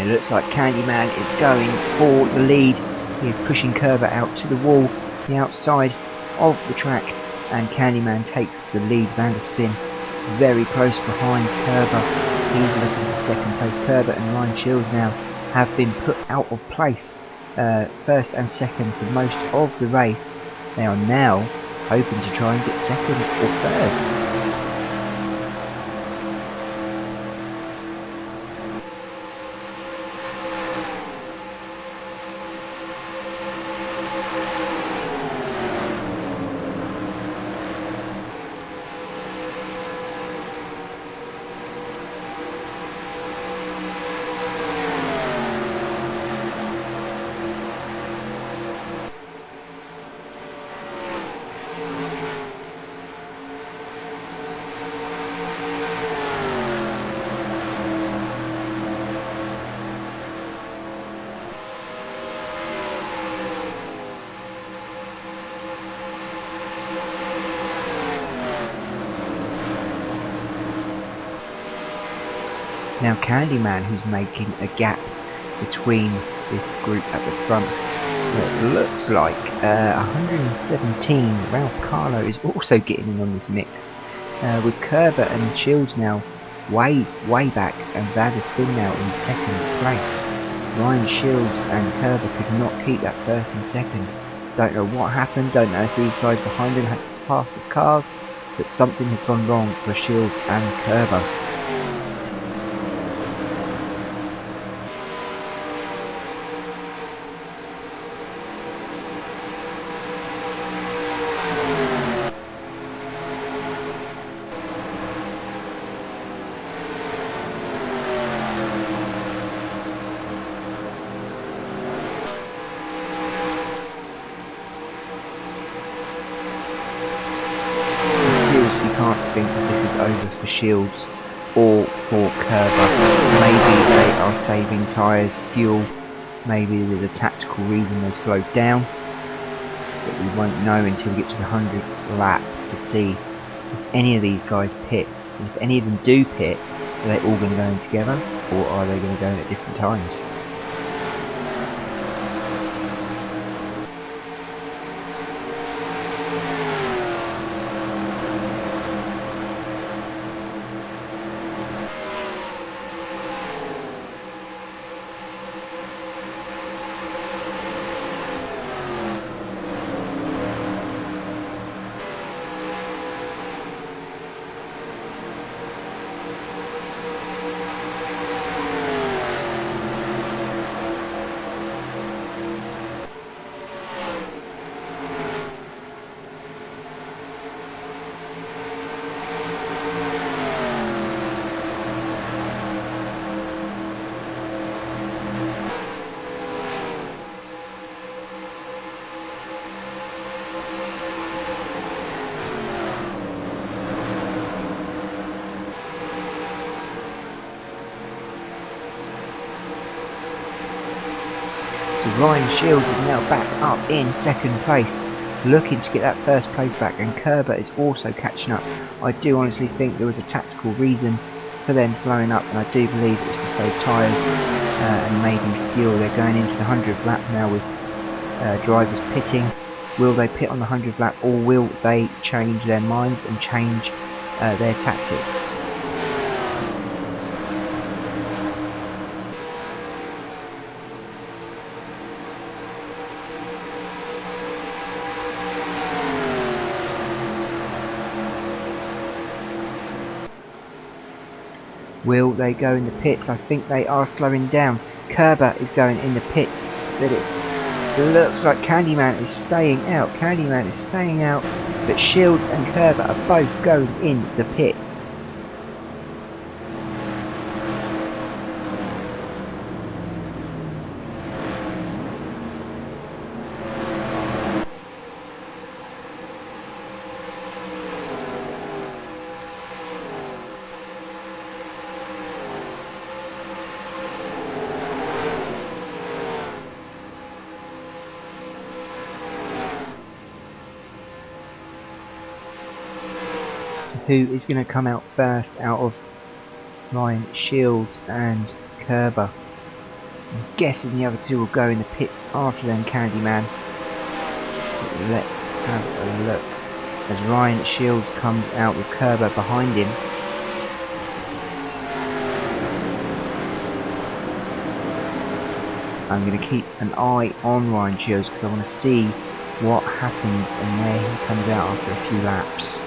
It looks like Candyman is going for the lead. He is pushing Kerber out to the wall, the outside of the track, and Candyman takes the lead. Vanderspin very close behind Kerber. He's looking for second place. Kerber and Ryan Shields now have been put out of place, first and second for most of the race. They are now hoping to try and get second or third. It's now Candyman who's making a gap between this group at the front. It looks like 117. Ralph Carlo is also getting in on this mix, with Kerber and Shields now way back, and Vanderspin now in second place. Ryan Shields and Kerber could not keep that first and second. Don't know what happened, don't know if these guys behind him had the fastest cars, but something has gone wrong for Shields and Kerber. Can't think that this is over for Shields or for Kerber. Maybe they are saving tyres, fuel, maybe there's a tactical reason they've slowed down, but we won't know until we get to the 100th lap to see if any of these guys pit. And if any of them do pit, are they all going to go in together, or are they going to go in at different times? Ryan Shields is now back up in second place, looking to get that first place back, and Kerber is also catching up. I do honestly think there was a tactical reason for them slowing up, and I do believe it was to save tyres and maybe fuel. They're going into the 100th lap now with drivers pitting. Will they pit on the 100th lap, or will they change their minds and change their tactics? Will they go in the pits? I think they are slowing down. Kerber is going in the pit, but it looks like Candyman is staying out. Candyman is staying out, but Shields and Kerber are both going in the pits. Who is going to come out first out of Ryan Shields and Kerber? I'm guessing the other two will go in the pits after them, Candyman. But let's have a look as Ryan Shields comes out with Kerber behind him. I'm going to keep an eye on Ryan Shields because I want to see what happens and where he comes out after a few laps.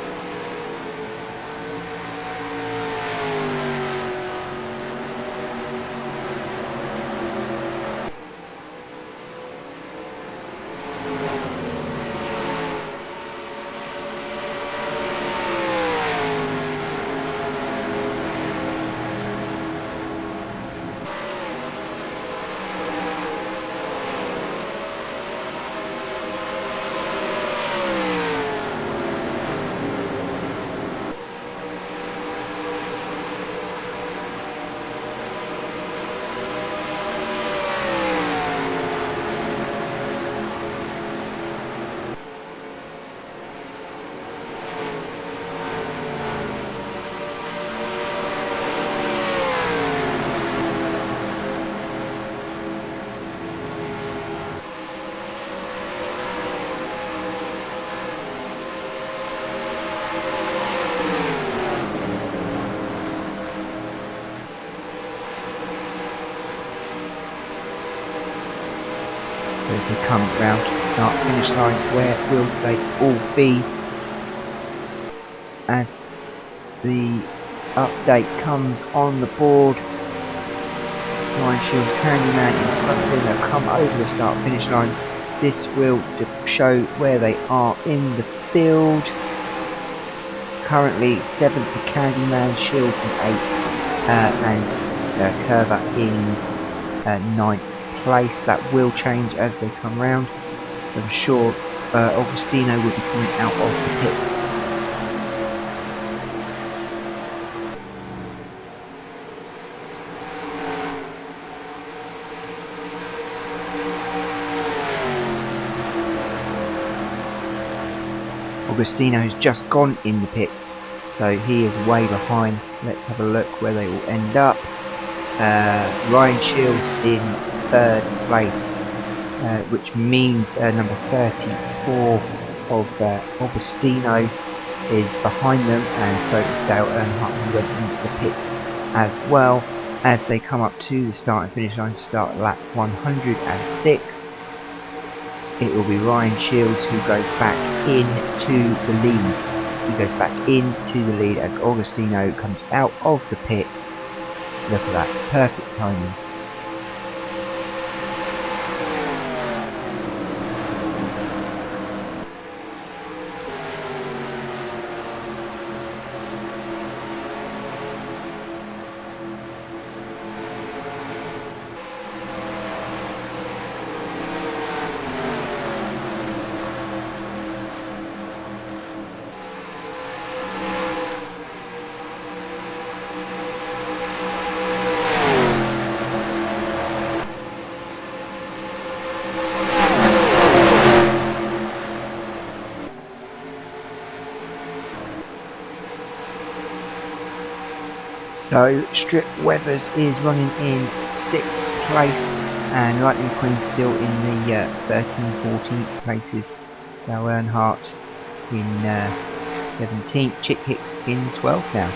As they come round to the start finish line, where will they all be? As the update comes on the board, Ryan Shields, Candyman in front of them, they'll come over the start finish line. This will show where they are in the field. Currently 7th for Candyman, Shields in 8th, and Kerber in 9th place. That will change as they come round. I'm sure Augustino will be coming out of the pits. Augustino's just gone in the pits, so he is way behind. Let's have a look where they will end up. Ryan Shields in 3rd place, which means number 34 of Augustino is behind them, and so is Dale Earnhardt, who went into the pits as well. As they come up to the start and finish line, start at lap 106, it will be Ryan Shields who goes back into the lead. He goes back into the lead as Augustino comes out of the pits. Look at that, perfect timing. So Strip Weathers is running in 6th place, and Lightning Queen still in the 13th, 14th places. Dale Earnhardt in 17th, Chick Hicks in 12th now.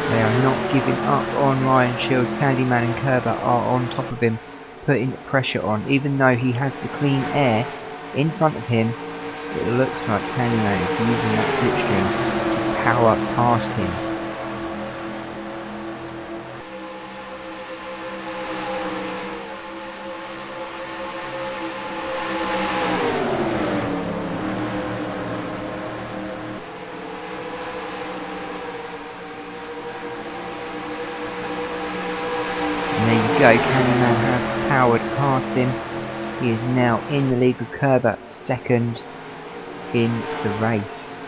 They are not giving up on Ryan Shields. Candyman and Kerber are on top of him, putting pressure on. Even though he has the clean air in front of him, it looks like Candyman is using that slipstream to power past him. Go, Candyman has powered past him. He is now in the lead with Kerber 2nd in the race.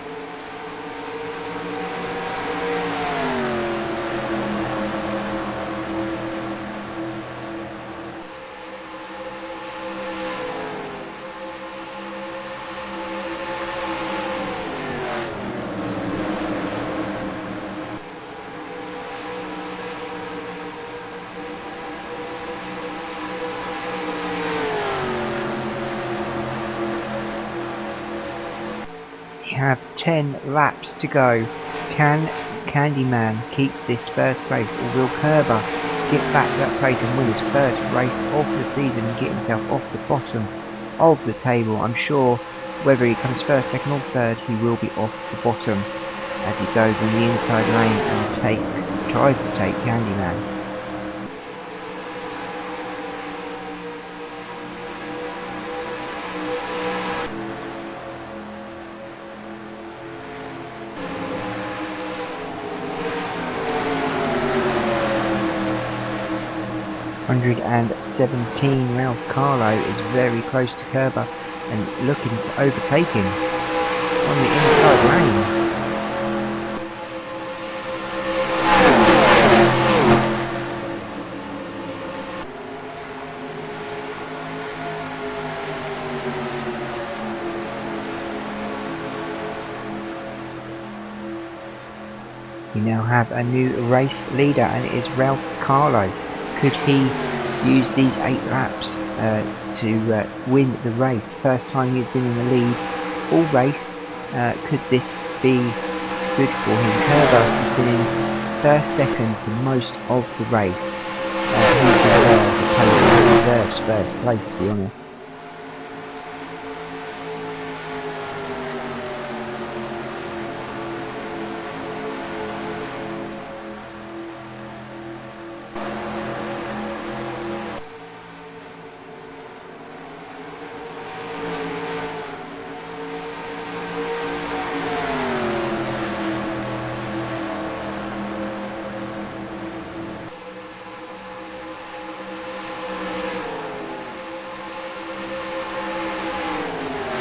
have 10 laps to go. Can Candyman keep this first place, or will Kerber get back that place and win his first race of the season and get himself off the bottom of the table? I'm sure whether he comes first, second or third, he will be off the bottom as he goes on the inside lane and tries to take Candyman. .117, Ralph Carlo is very close to Kerber and looking to overtake him on the inside lane. We now have a new race leader, and it is Ralph Carlo. Could he use these 8 laps to win the race? First time he's been in the lead all race. Could this be good for him? Kerber has been in first, second for most of the race. He deserves first place, to be honest.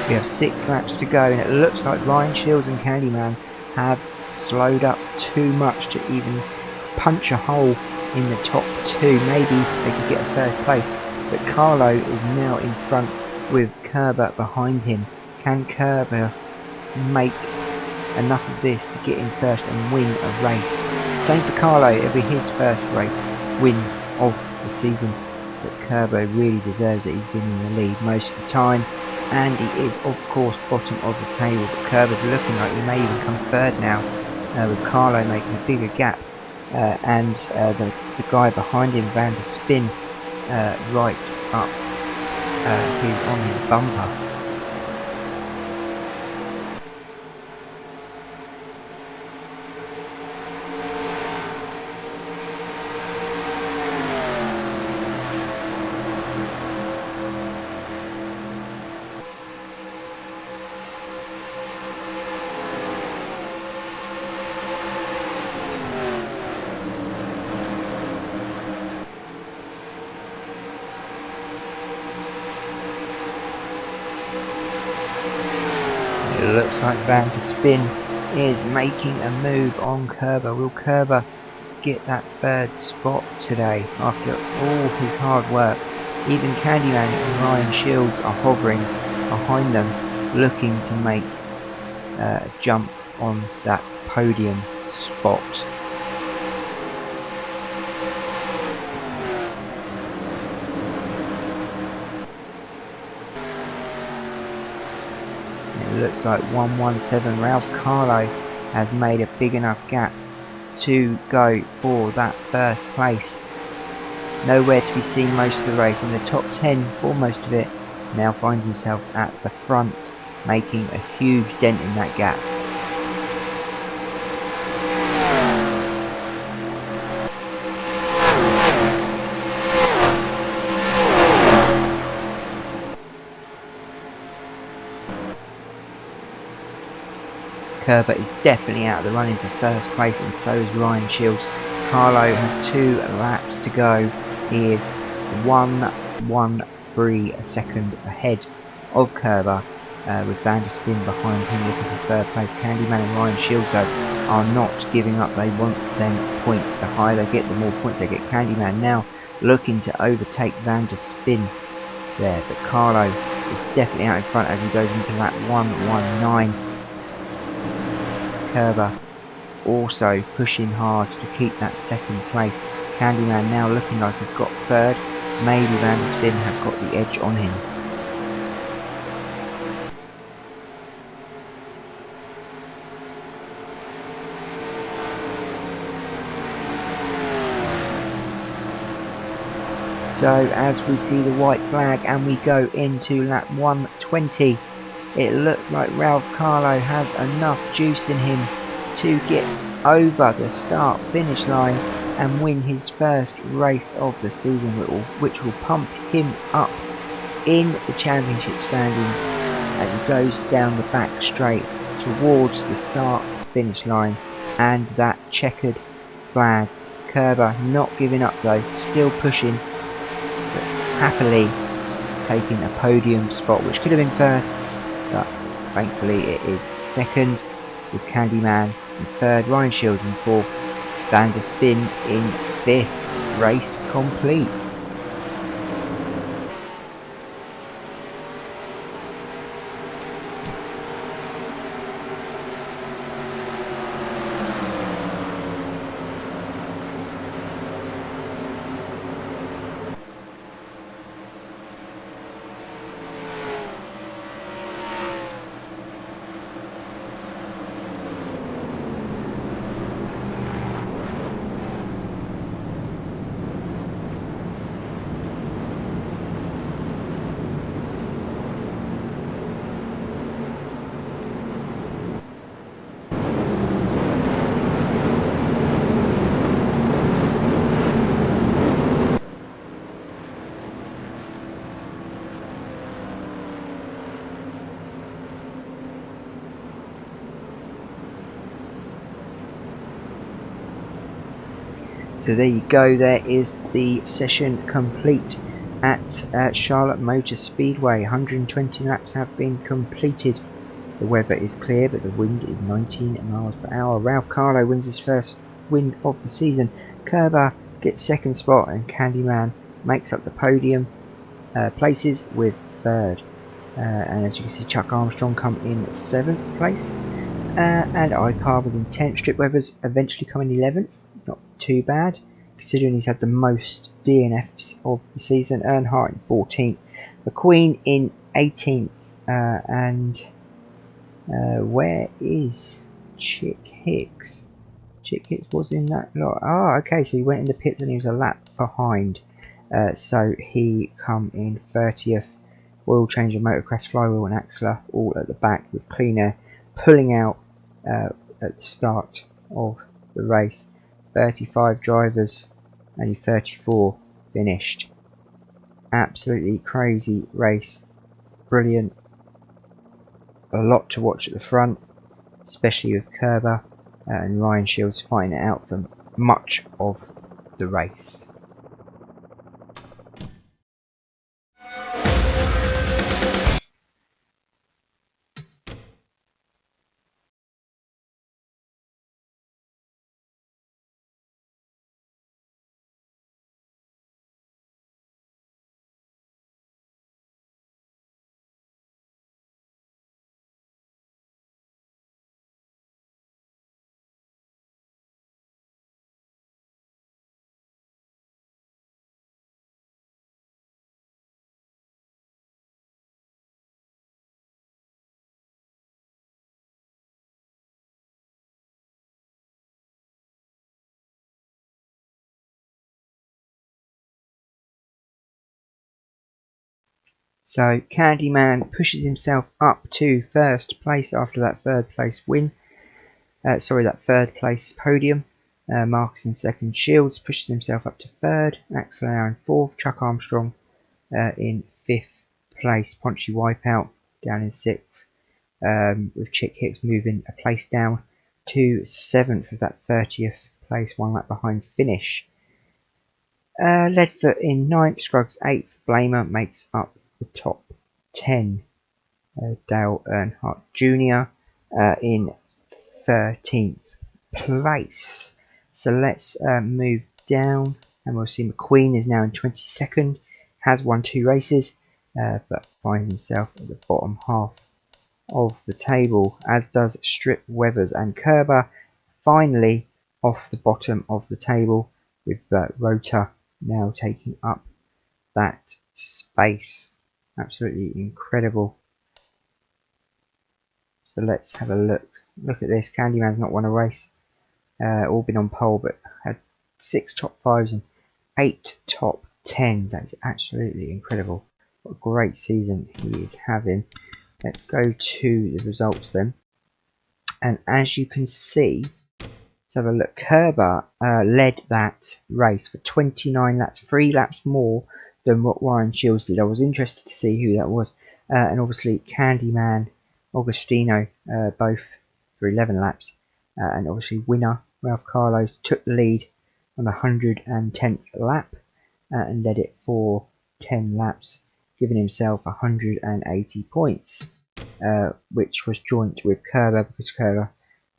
We have 6 laps to go, and it looks like Ryan Shields and Candyman have slowed up too much to even punch a hole in the top 2. Maybe they could get a third place, but Carlo is now in front with Kerber behind him. Can Kerber make enough of this to get in first and win a race? Same for Carlo, it'll be his first race win of the season, but Kerber really deserves it. He's been in the lead most of the time, and he is of course bottom of the table, but Kerber's looking like he may even come third now, with Carlo making a bigger gap, and the guy behind him, Van der Spin, right up on his bumper. It looks like Van der Spin is making a move on Kerber. Will Kerber get that third spot today after all his hard work? Even Candyman and Ryan Shields are hovering behind them, looking to make a jump on that podium spot. It looks like 117 Ralph Carlo has made a big enough gap to go for that first place. Nowhere to be seen most of the race, in the top 10 for most of it. Now finds himself at the front, making a huge dent in that gap. Kerber is definitely out of the running for first place, and so is Ryan Shields. Carlo has 2 laps to go. He is 1.13 a second ahead of Kerber, with Van der Spin behind him looking for third place. Candyman and Ryan Shields though are not giving up. They want them points. The higher they get, the more points they get. Candyman now looking to overtake Van der Spin there, but Carlo is definitely out in front as he goes into lap 119. Kerber also pushing hard to keep that second place. Candyman now looking like he's got third. Maybe Van der Spin have got the edge on him. So as we see the white flag and we go into lap 120, it looks like Ralph Carlo has enough juice in him to get over the start finish line and win his first race of the season, which will pump him up in the championship standings as he goes down the back straight towards the start finish line and that checkered flag. Kerber not giving up though, still pushing, but happily taking a podium spot, which could have been first, but thankfully it is second, with Candyman in third, Ryan Shields in fourth, Van der Spin in fifth. Race complete. So there you go, there is the session complete at Charlotte Motor Speedway. 120 laps have been completed. The weather is clear but the wind is 19 miles per hour. Ralph Carlo wins his first win of the season. Kerber gets second spot and Candyman makes up the podium places with third. And as you can see, Chuck Armstrong come in 7th place. And iCar was in 10th. Strip Weathers eventually come in 11th. Not too bad, considering he's had the most DNFs of the season. Earnhardt in 14th. McQueen in 18th. Where is Chick Hicks? Chick Hicks was in that lot. Oh, okay, so he went in the pits and he was a lap behind. So he come in 30th. Oil change of Motocross, flywheel and axler all at the back, with Clean Air pulling out at the start of the race. 35 drivers, only 34 finished. Absolutely crazy race. Brilliant. A lot to watch at the front, especially with Kerber and Ryan Shields fighting it out for much of the race. So Candyman pushes himself up to first place after that third place win. That third place podium. Marcus in second. Shields pushes himself up to third. Axler in fourth. Chuck Armstrong in fifth place. Ponchy Wipeout down in sixth. With Chick Hicks moving a place down to seventh with that 30th place, one lap behind finish. Ledford in ninth. Scruggs eighth. Blamer makes up the top 10. Dale Earnhardt Jr. In 13th place. So let's move down and we'll see McQueen is now in 22nd. Has won 2 races but finds himself at the bottom half of the table, as does Strip Weathers and Kerber finally off the bottom of the table, with Rota now taking up that space. Absolutely incredible. So let's have a look at this. Candyman's not won a race, all been on pole, but had 6 top 5s and 8 top 10s. That's absolutely incredible. What a great season he is having. Let's go to the results then. And as you can see, let's have a look. Kerber led that race for 29 laps, 3 laps more than what Warren Shields did. I was interested to see who that was. And obviously Candyman, Augustino, both for 11 laps. And obviously winner Ralph Carlos took the lead on the 110th lap and led it for 10 laps, giving himself 180 points, which was joint with Kerber because Kerber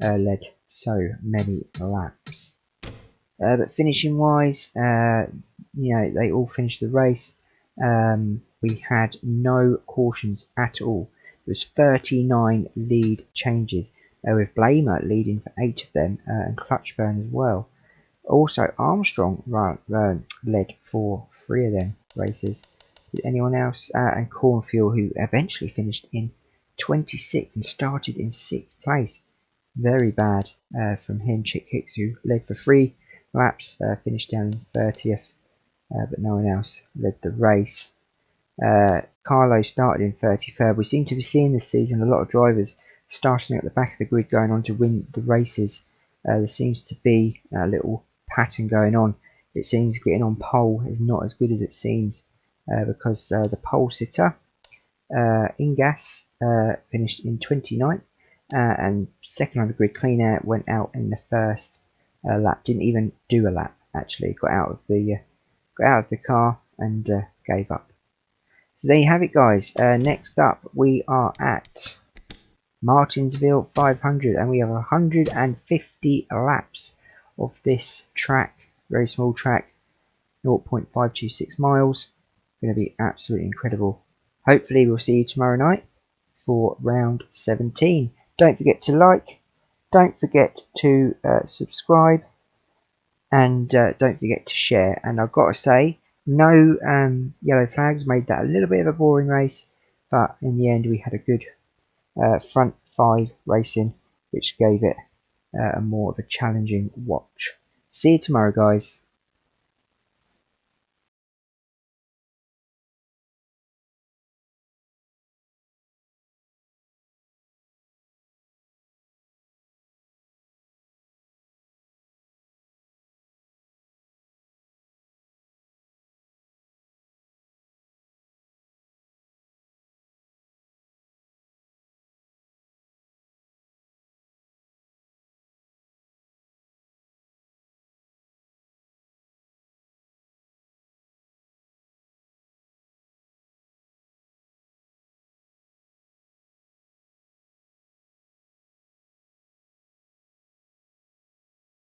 led so many laps. But finishing wise, they all finished the race. We had no cautions at all. There was 39 lead changes, with Blamer leading for 8 of them, and Clutchburn as well. Also, Armstrong led for 3 of them races. Did anyone else? And Cornfield, who eventually finished in 26th and started in 6th place. Very bad from him. Chick Hicks, who led for 3 laps, finished down in 30th, but no one else led the race. Carlo started in 33rd. We seem to be seeing this season a lot of drivers starting at the back of the grid going on to win the races. There seems to be a little pattern going on. It seems getting on pole is not as good as it seems, because the pole sitter Ingas finished in 29th, and second on the grid. Clean Air went out in the first lap. Didn't even do a lap actually. Got out of the car and gave up. So there you have it, guys. Next up we are at Martinsville 500, and we have 150 laps of this track. Very small track, 0.526 miles. Going to be absolutely incredible. Hopefully we'll see you tomorrow night for round 17. Don't forget to like, don't forget to subscribe, and don't forget to share. And I've got to say, no yellow flags made that a little bit of a boring race, but in the end we had a good front 5 racing, which gave it a more of a challenging watch. See you tomorrow, guys.